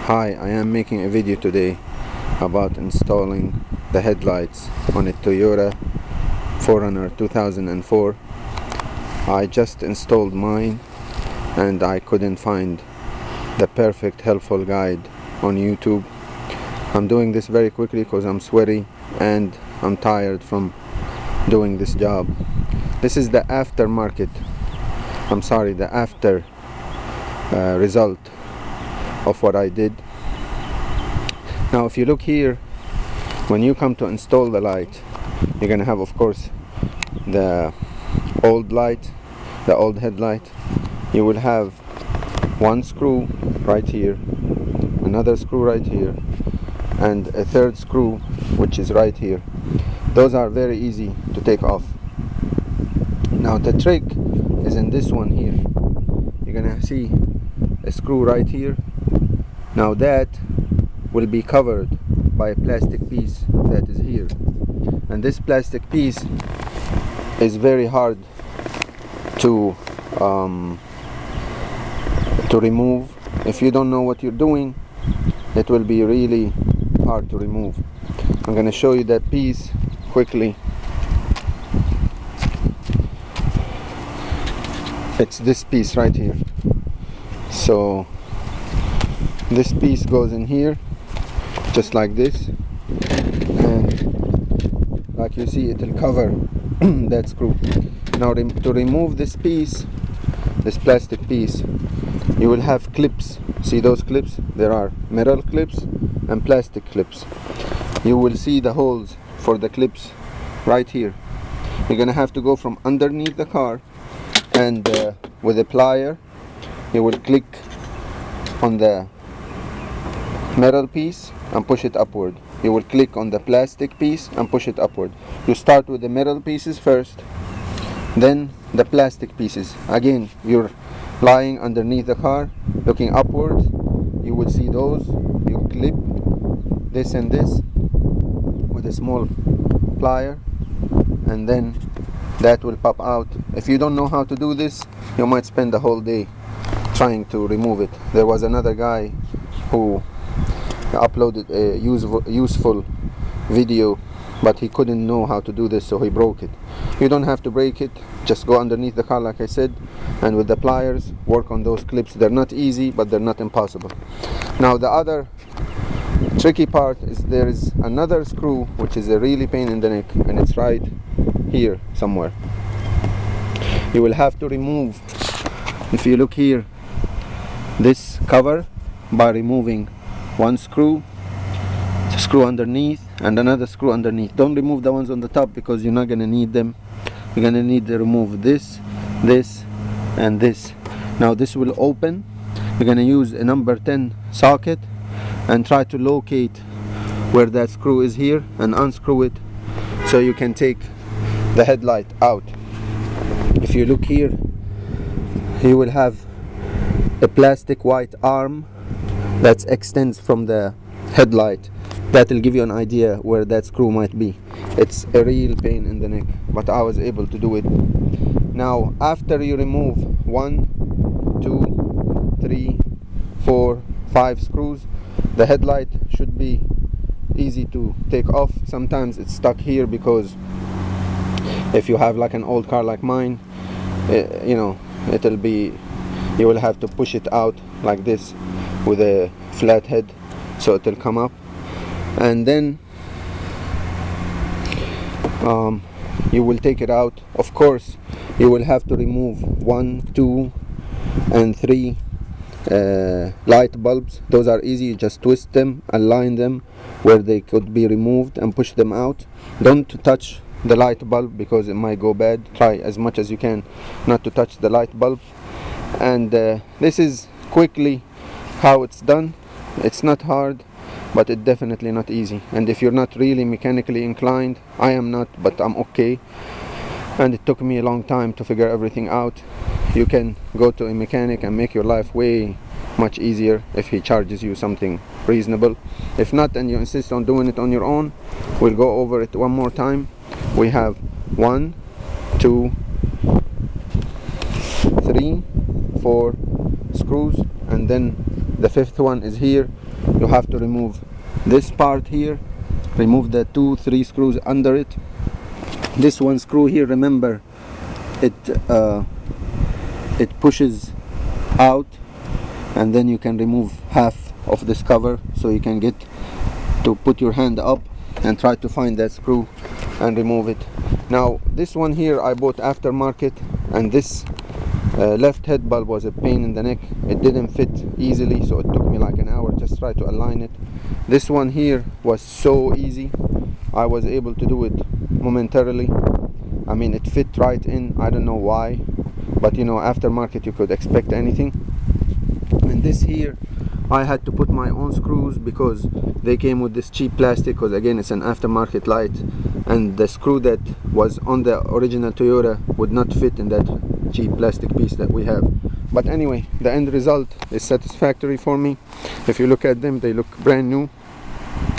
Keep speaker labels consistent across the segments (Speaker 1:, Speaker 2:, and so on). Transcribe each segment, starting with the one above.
Speaker 1: Hi, I am making a video today about installing the headlights on a Toyota 4Runner 2004. I just installed mine and I couldn't find the perfect helpful guide on YouTube. I'm doing this very quickly because I'm sweaty and I'm tired from doing this job. This is the after result of what I did. Now if you look here, when you come to install the light, you're gonna have, of course, the old light, the old headlight. You will have one screw right here, another screw right here, and a third screw which is right here. Those are very easy to take off. Now the trick is in this one here. You're gonna see a screw right here. Now that will be covered by a plastic piece that is here, and this plastic piece is very hard to remove. If you don't know what you're doing, it will be really hard to remove. I'm going to show you that piece quickly. It's this piece right here. So this piece goes in here just like this, and like you see, it will cover that screw. Now to remove this piece, this plastic piece, you will have clips. See those clips? There are metal clips and plastic clips. You will see the holes for the clips right here. You're gonna have to go from underneath the car, and with a plier you will click on the metal piece and push it upward. You will click on the plastic piece and push it upward. You start with the metal pieces first, then the plastic pieces. Again, you're lying underneath the car looking upwards. You will see those. You clip this and this with a small plier, and then that will pop out. If you don't know how to do this, you might spend the whole day trying to remove it. There was another guy who uploaded a useful video, but he couldn't know how to do this, so he broke it. You don't have to break it, just go underneath the car like I said, and with the pliers work on those clips. They're not easy, but they're not impossible. Now the other tricky part is there is another screw which is a really pain in the neck, and it's right here somewhere. You will have to remove, if you look here, this cover by removing one screw underneath and another screw underneath. Don't remove the ones on the top because you're not going to need them. You're going to need to remove this, and this. Now this will open. You're going to use a number 10 socket and try to locate where that screw is here and unscrew it so you can take the headlight out. If you look here, you will have a plastic white arm that extends from the headlight. That will give you an idea where that screw might be. It's a real pain in the neck, but I was able to do it. Now after you remove 1, 2, 3, 4, 5 screws, the headlight should be easy to take off. Sometimes it's stuck here because if you have like an old car like mine, you will have to push it out like this with a flat head so it will come up, and then you will take it out. Of course, you will have to remove 1, 2, and 3 light bulbs. Those are easy. You just twist them, align them where they could be removed, and push them out. Don't touch the light bulb because it might go bad. Try as much as you can not to touch the light bulb. And this is quickly how it's done. It's not hard, but it's definitely not easy. And if you're not really mechanically inclined, I am not, but I'm okay, and it took me a long time to figure everything out, you can go to a mechanic and make your life way much easier if he charges you something reasonable. If not, and you insist on doing it on your own, we'll go over it one more time. We have 1, 2, 3, 4 screws, and then The fifth one is here. You have to remove this part here, remove the 2-3 screws under it. This one screw here, remember, it pushes out, and then you can remove half of this cover, so you can get to put your hand up and try to find that screw and remove it. Now this one here I bought aftermarket, and this left head bulb was a pain in the neck. It didn't fit easily, so it took me like an hour just try to align it. This one here was so easy. I was able to do it momentarily. I mean, it fit right in. I don't know why, but you know, aftermarket you could expect anything. And this here I had to put my own screws because they came with this cheap plastic, because again it's an aftermarket light, and the screw that was on the original Toyota would not fit in that cheap plastic piece that we have. But anyway, the end result is satisfactory for me. If you look at them, they look brand new.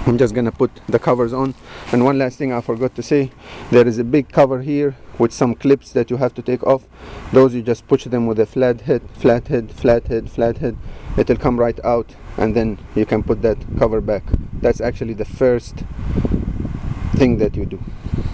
Speaker 1: I'm just gonna put the covers on. And one last thing I forgot to say, there is a big cover here with some clips that you have to take off. Those you just push them with a flat head. It'll come right out, and then you can put that cover back. That's actually the first thing that you do.